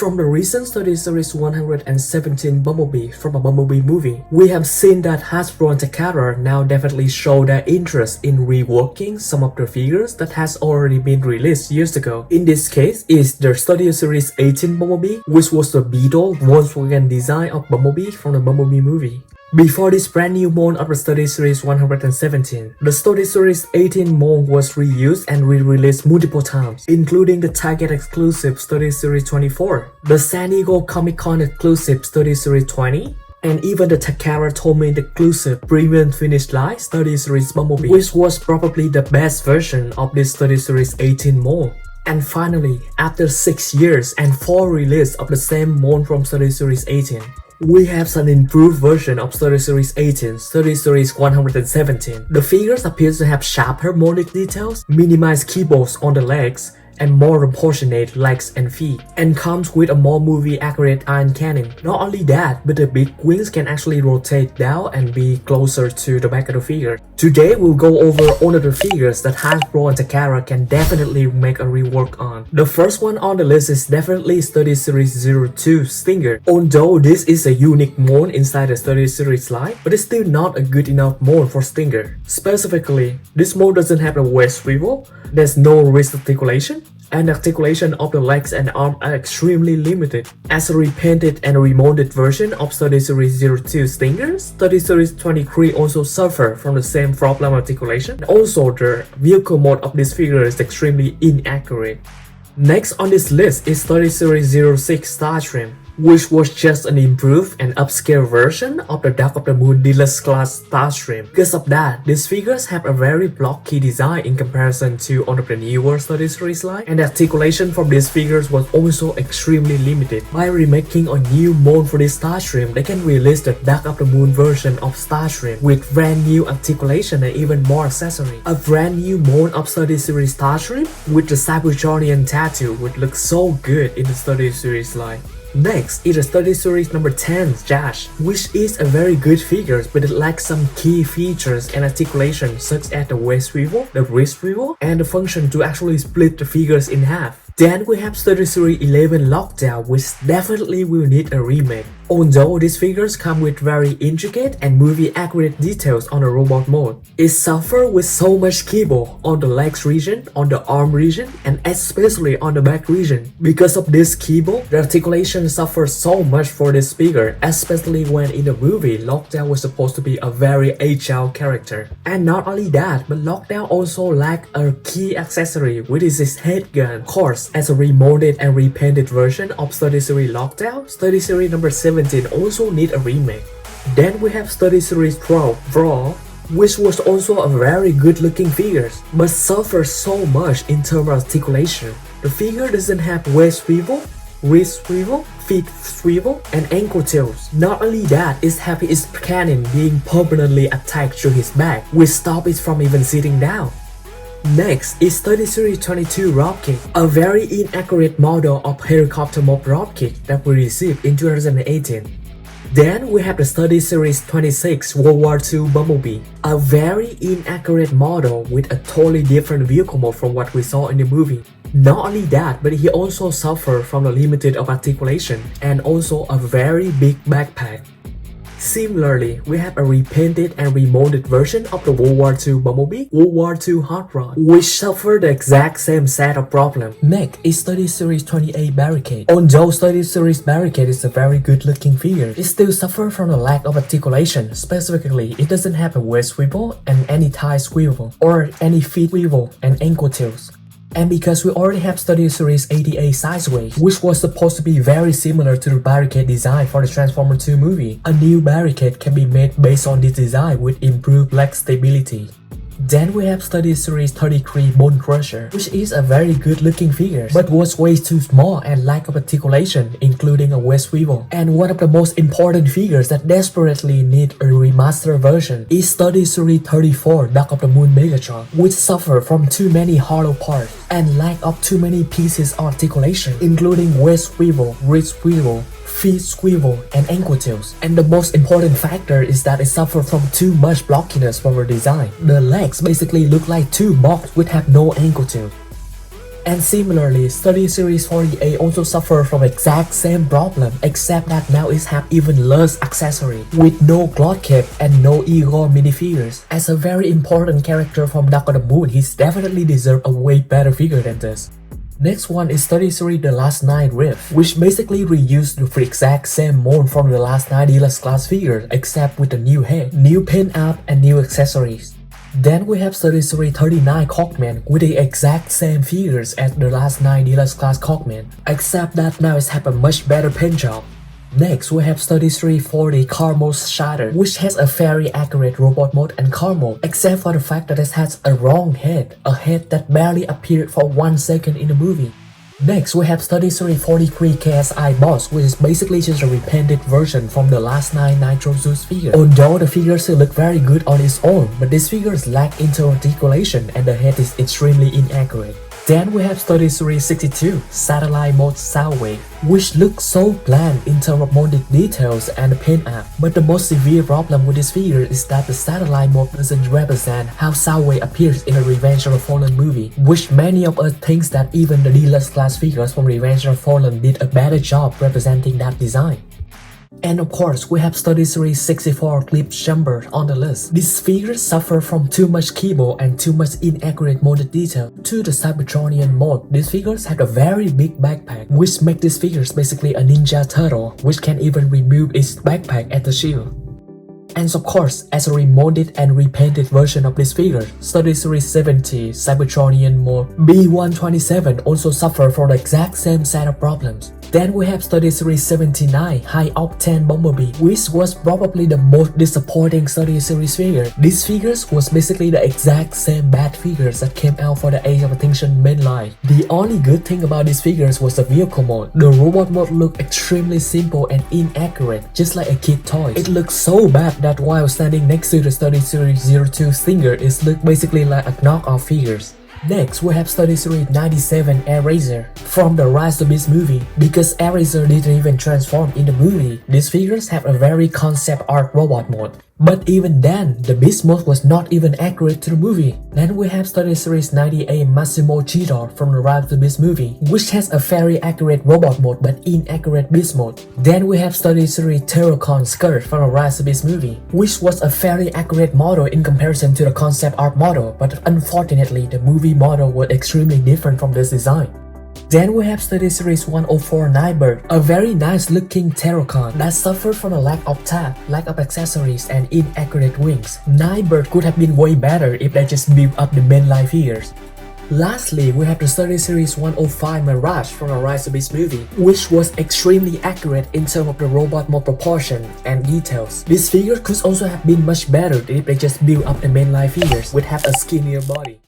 From the recent study series 117 Bumblebee from a Bumblebee movie, we have seen that Hasbro and Takara now definitely show their interest in reworking some of the figures that has already been released years ago. In this case, is the study series 18 Bumblebee, which was the Beetle Volkswagen design of Bumblebee from the Bumblebee movie. Before this brand new mold of the study series 117, the study series 18 mold was reused and re-released multiple times, including the Target exclusive study series 24, the San Diego Comic Con exclusive study series 20, and even the Takara Tomy exclusive premium finish line study series Bumblebee, which was probably the best version of this study series 18 mold. And finally, after 6 years and 4 releases of the same mold from study series 18, we have an improved version of Study Series 18, Study Series 117. The figures appear to have sharper molded details, minimized keyboards on the legs, and more proportionate legs and feet, and comes with a more movie-accurate iron cannon. Not only that, but the big wings can actually rotate down and be closer to the back of the figure. Today, we'll go over all of the figures that Hasbro and Takara can definitely make a rework on. The first one on the list is definitely Study Series 02 Stinger. Although this is a unique mold inside the Study Series line, but it's still not a good enough mold for Stinger. Specifically, this mold doesn't have a waist swivel, there's no wrist articulation, and the articulation of the legs and arm are extremely limited. As a repainted and remolded version of Study Series 02 Stinger, Study Series 23 also suffer from the same problem articulation, and also the vehicle mode of this figure is extremely inaccurate. Next on this list is Study Series 06 Starscream, which was just an improved and upscale version of the Dark of the Moon Deluxe class Starscream. Because of that, these figures have a very blocky design in comparison to all of the newer Study Series line, and the articulation from these figures was also extremely limited. By remaking a new mold for this Starscream, they can release the Dark of the Moon version of Starscream with brand new articulation and even more accessories. A brand new mold of Study Series Starscream with the Cybertronian tattoo would look so good in the Study Series line. Next is the Study Series number 10 Josh, which is a very good figure, but it lacks some key features and articulation such as the waist swivel, the wrist swivel, and the function to actually split the figures in half. Then we have Study Series 11 Lockdown, which definitely will need a remake. Although these figures come with very intricate and movie-accurate details on the robot mode, it suffers with so much keyboard on the legs region, on the arm region, and especially on the back region. Because of this keyboard, the articulation suffers so much for this figure, especially when in the movie, Lockdown was supposed to be a very agile character. And not only that, but Lockdown also lacks a key accessory, which is his head gun. Of course, as a remolded and repainted version of Study Series Lockdown, Study Series number 17 also need a remake. Then we have Study Series 12 Brawl, which was also a very good looking figure, but suffers so much in terms of articulation. The figure doesn't have waist swivel, wrist swivel, feet swivel, and ankle tails. Not only that, it has its cannon being permanently attached to his back, which stops it from even sitting down. Next is Study Series 22 Rocket, a very inaccurate model of helicopter mob rocket that we received in 2018. Then we have the Study Series 26 World War II Bumblebee, a very inaccurate model with a totally different vehicle mode from what we saw in the movie. Not only that, but he also suffered from the limited of articulation and also a very big backpack. Similarly, we have a repainted and remolded version of the World War II Bumblebee, World War II Hot Rod, which suffered the exact same set of problems. Next is Study Series 28 Barricade. Although Study Series Barricade is a very good looking figure, it still suffers from a lack of articulation. Specifically, it doesn't have a waist swivel and any thigh swivel, or any feet swivel and ankle tails. And because we already have Study Series 88 Sideways, which was supposed to be very similar to the Barricade design for the Transformers 2 movie, a new Barricade can be made based on this design with improved leg stability. Then we have Study Series 33 Bonecrusher, which is a very good looking figure, but was way too small and lack of articulation, including a waist swivel. And one of the most important figures that desperately need a remastered version is Study Series 34 Dark of the Moon Megatron, which suffer from too many hollow parts and lack of too many pieces of articulation, including waist swivel, wrist swivel, feet swivel, and ankle tails. And the most important factor is that it suffers from too much blockiness from the design. The legs basically look like two boxes which have no ankle tails. And similarly, Study Series 48 also suffer from exact same problem, except that now it have even less accessory, with no cloth cape and no Igor minifigures. As a very important character from Dark of the Moon, he's definitely deserve a way better figure than this. Next one is Study Series The Last Night Rift, which basically reused the exact same mold from the Last Night Deluxe class figure, except with a new head, new paint app, and new accessories. Then we have Study Series 39 Cockman with the exact same figures as the Last Night Deluxe class Cockman, except that now it have a much better paint job. Next, we have Study Series 40 Car Mode Shatter, which has a very accurate robot mode and car mode, except for the fact that it has a wrong head, a head that barely appeared for 1 second in the movie. Next, we have Study Series 43 KSI Boss, which is basically just a repainted version from the Last Night Nitro Zeus figure. Although the figure still look very good on its own, but this figure lack interarticulation and the head is extremely inaccurate. Then we have Study Series 62 Satellite Mode Soundwave, which looks so bland in terms of molded details and the paint app. But the most severe problem with this figure is that the satellite mode doesn't represent how Soundwave appears in the Revenge of the Fallen movie, which many of us thinks that even the deluxe class figures from Revenge of the Fallen did a better job representing that design. And of course, we have Study Series 64 Clip Jumper on the list. These figures suffer from too much keyboard and too much inaccurate molded detail. To the Cybertronian mode, these figures have a very big backpack, which makes these figures basically a ninja turtle, which can even remove its backpack as a shield. And of course, as a remolded and repainted version of this figure, Study Series 70 Cybertronian mode B127 also suffer from the exact same set of problems. Then we have Study Series 79 High Octane Bumblebee, which was probably the most disappointing Study Series figure. These figures was basically the exact same bad figures that came out for the Age of Extinction mainline. The only good thing about these figures was the vehicle mode. The robot mode looked extremely simple and inaccurate, just like a kid toy. It looked so bad that while standing next to the Study Series 02 Stinger, it looked basically like a knockoff figures. Next, we have Study Series 97 Eraser from the Rise of Beast movie. Because Eraser didn't even transform in the movie, these figures have a very concept art robot mode. But even then, the Beast mode was not even accurate to the movie. Then we have Study Series 98 Massimo Cheetor from the Rise of the Beast movie, which has a very accurate robot mode but inaccurate Beast mode. Then we have Study Series Terracon Scourge from the Rise of the Beast movie, which was a very accurate model in comparison to the concept art model, but unfortunately the movie model was extremely different from this design. Then we have Study Series 104 Nightbird, a very nice looking Terracon that suffered from a lack of tab, lack of accessories, and inaccurate wings. Nightbird could have been way better if they just built up the mainline figures. Lastly, we have the Study Series 105 Mirage from the Rise of Beast movie, which was extremely accurate in terms of the robot mode proportion and details. This figure could also have been much better if they just built up the mainline figures, which have a skinnier body.